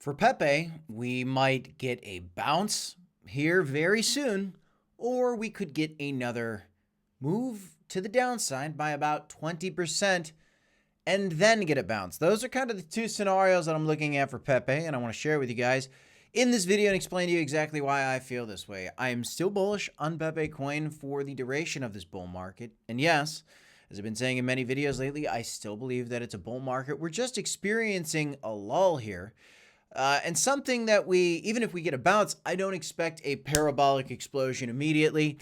For Pepe, we might get a bounce here very soon, or we could get another move to the downside by about 20% and then get a bounce. Those are kind of the two scenarios that I'm looking at for Pepe, and I want to share with you guys in this video and explain to you exactly why I feel this way. I am still bullish on Pepe coin for the duration of this bull market. And yes, as I've been saying in many videos lately, I still believe that it's a bull market. We're just experiencing a lull here. And something that even if we get a bounce, I don't expect a parabolic explosion immediately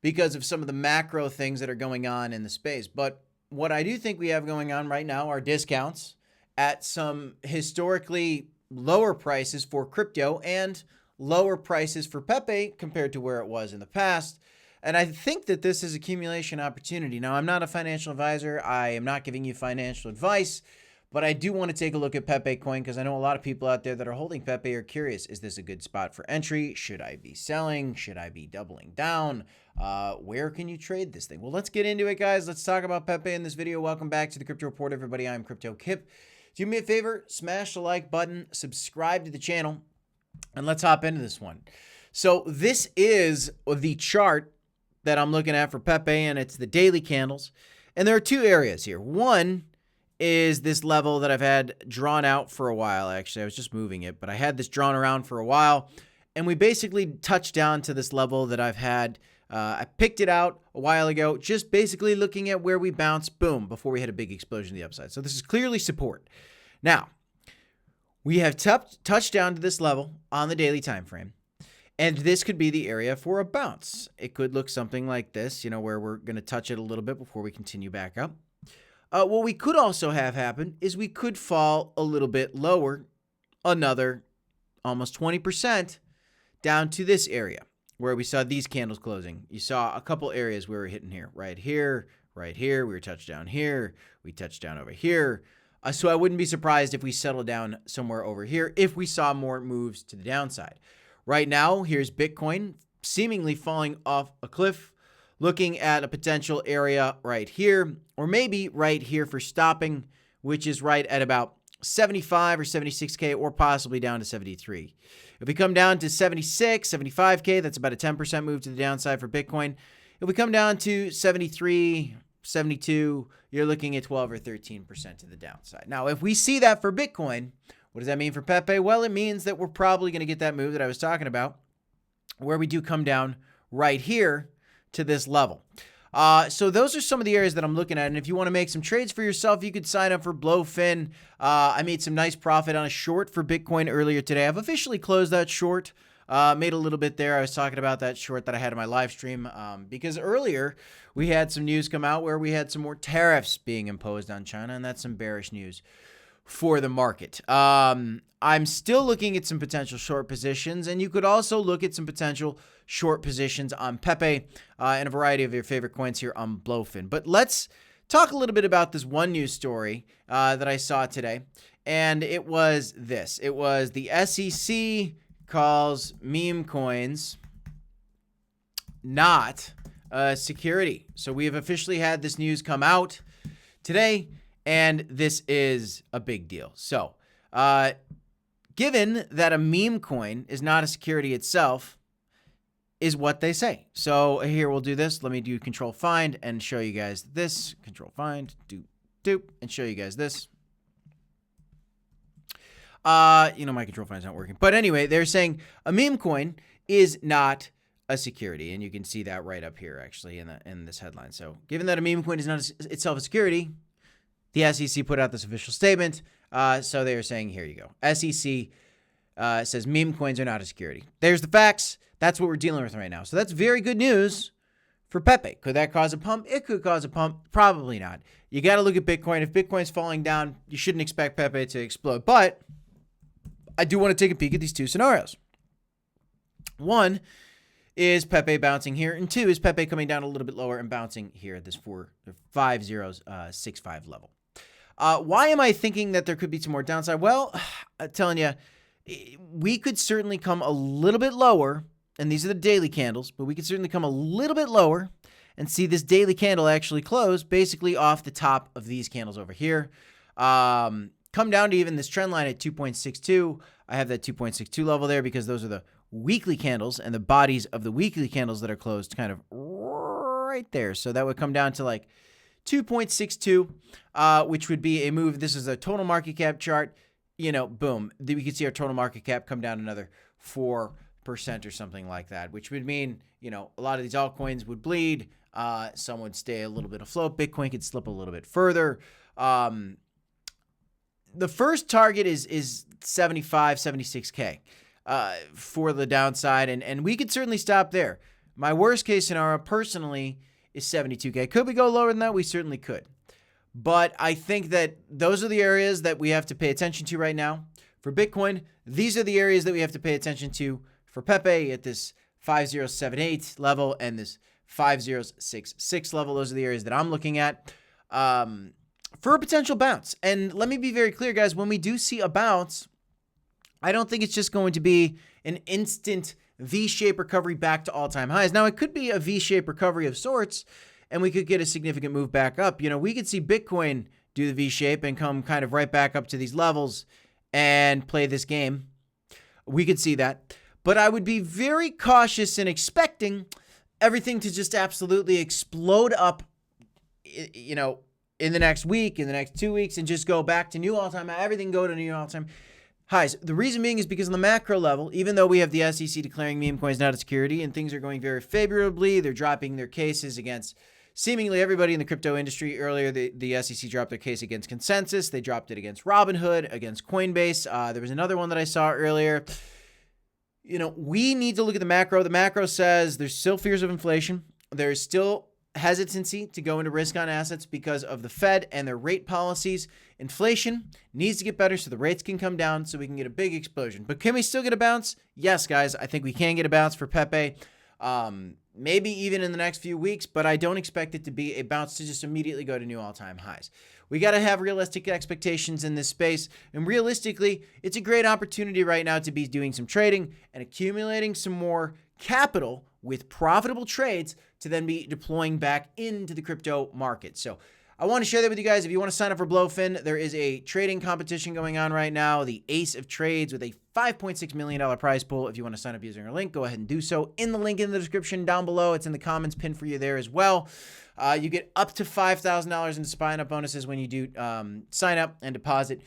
because of some of the macro things that are going on in the space. But what I do think we have going on right now are discounts at some historically lower prices for crypto and lower prices for Pepe compared to where it was in the past. And I think that this is accumulation opportunity. Now, I'm not a financial advisor. I am not giving you financial advice. But I do want to take a look at Pepe coin because I know a lot of people out there that are holding Pepe are curious. Is this a good spot for entry? Should I be selling? Should I be doubling down? Where can you trade this thing? Well, let's get into it, guys. Let's talk about Pepe in this video. Welcome back to the Crypto Report, everybody. I'm Crypto Kip. Do me a favor, smash the like button, subscribe to the channel, and let's hop into this one. So this is the chart that I'm looking at for Pepe, and it's the daily candles. And there are two areas here. One is this level that I've had drawn out for a while. Actually, I was just moving it, but I had this drawn around for a while, and we basically touched down to this level that I've had. I picked it out a while ago, just basically looking at where we bounced, boom, before we had a big explosion to the upside. So this is clearly support. Now, we have touched down to this level on the daily time frame, and this could be the area for a bounce. It could look something like this, where we're going to touch it a little bit before we continue back up. What we could also have happen is we could fall a little bit lower, another almost 20% down to this area where we saw these candles closing. You saw a couple areas where we're hitting here, right here, right here. We were touched down here. We touched down over here. So I wouldn't be surprised if we settle down somewhere over here if we saw more moves to the downside. Right now, here's Bitcoin seemingly falling off a cliff, looking at a potential area right here, or maybe right here for stopping, which is right at about 75 or 76K, or possibly down to 73. If we come down to 76, 75K, that's about a 10% move to the downside for Bitcoin. If we come down to 73, 72, you're looking at 12 or 13% to the downside. Now, if we see that for Bitcoin, what does that mean for Pepe? Well, it means that we're probably going to get that move that I was talking about, where we do come down right here to this level. So those are some of the areas that I'm looking at. And if you want to make some trades for yourself, you could sign up for Blowfin. I made some nice profit on a short for Bitcoin earlier today. I've officially closed that short. Made a little bit there. I was talking about that short that I had in my live stream because earlier we had some news come out where we had some more tariffs being imposed on China, and that's some bearish news for the market. I'm still looking at some potential short positions, and you could also look at some potential short positions on Pepe and a variety of your favorite coins here on Blowfin. But let's talk a little bit about this one news story that I saw today, and it was this. It was the SEC calls meme coins not a security. So we have officially had this news come out today, and this is a big deal. So, given that a meme coin is not a security itself, is what they say. So here we'll do this. Let me do control find and show you guys this. Control find, doop, and show you guys this. My control find's not working. But anyway, they're saying a meme coin is not a security, and you can see that right up here actually in this headline. So given that a meme coin is not itself a security, the SEC put out this official statement. So they are saying, here you go. SEC says meme coins are not a security. There's the facts. That's what we're dealing with right now. So that's very good news for Pepe. Could that cause a pump? It could cause a pump. Probably not. You got to look at Bitcoin. If Bitcoin's falling down, you shouldn't expect Pepe to explode. But I do want to take a peek at these two scenarios. One is Pepe bouncing here, and two is Pepe coming down a little bit lower and bouncing here at this 45065 level. Why am I thinking that there could be some more downside? Well, I'm telling you, we could certainly come a little bit lower, and these are the daily candles, but we could certainly come a little bit lower and see this daily candle actually close basically off the top of these candles over here. come down to even this trend line at 2.62. I have that 2.62 level there because those are the weekly candles and the bodies of the weekly candles that are closed kind of right there. So that would come down to like 2.62, which would be a move. This is a total market cap chart. You know, boom. We could see our total market cap come down another 4% or something like that, which would mean, you know, a lot of these altcoins would bleed. Some would stay a little bit afloat. Bitcoin could slip a little bit further. The first target is 75, 76K for the downside, and we could certainly stop there. My worst case scenario personally is 72K. Could we go lower than that? We certainly could. But I think that those are the areas that we have to pay attention to right now. For Bitcoin, these are the areas that we have to pay attention to. For Pepe at this 5078 level and this 5066 level, those are the areas that I'm looking at for a potential bounce. And let me be very clear, guys, when we do see a bounce, I don't think it's just going to be an instant V-shaped recovery back to all-time highs. Now, it could be a V-shaped recovery of sorts, and we could get a significant move back up. You know, we could see Bitcoin do the V-shape and come kind of right back up to these levels and play this game. We could see that. But I would be very cautious in expecting everything to just absolutely explode up, you know, in the next week, in the next 2 weeks, and just go back to new all-time high. Everything go to new all-time highs. The reason being is because on the macro level, even though we have the SEC declaring meme coins not a security and things are going very favorably, they're dropping their cases against seemingly everybody in the crypto industry. Earlier, the SEC dropped their case against Consensus. They dropped it against Robinhood, against Coinbase. There was another one that I saw earlier. You know, we need to look at the macro. The macro says there's still fears of inflation. There's still hesitancy to go into risk on assets because of the Fed and their rate policies. Inflation needs to get better so the rates can come down so we can get a big explosion. But can we still get a bounce? Yes, guys. I think we can get a bounce for Pepe. Maybe even in the next few weeks, but I don't expect it to be a bounce to just immediately go to new all-time highs. We got to have realistic expectations in this space, and realistically, it's a great opportunity right now to be doing some trading and accumulating some more capital with profitable trades to then be deploying back into the crypto market. So I want to share that with you guys. If you want to sign up for Blowfin, there is a trading competition going on right now, the Ace of Trades with a $5.6 million prize pool. If you want to sign up using our link, go ahead and do so in the link in the description down below. It's in the comments pinned for you there as well. You get up to $5,000 in sign-up bonuses when you do sign up and deposit.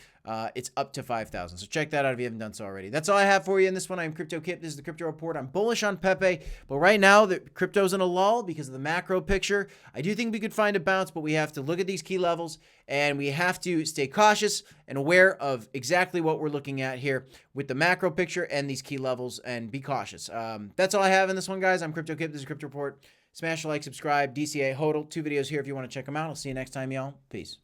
It's up to $5,000. So check that out if you haven't done so already. That's all I have for you in this one. I'm Crypto Kip. This is the Crypto Report. I'm bullish on Pepe, but right now the crypto's in a lull because of the macro picture. I do think we could find a bounce, but we have to look at these key levels and we have to stay cautious and aware of exactly what we're looking at here with the macro picture and these key levels, and be cautious. That's all I have in this one, guys. I'm Crypto Kip. This is Crypto Report. Smash a like, subscribe, DCA, HODL. 2 videos here if you want to check them out. I'll see you next time, y'all. Peace.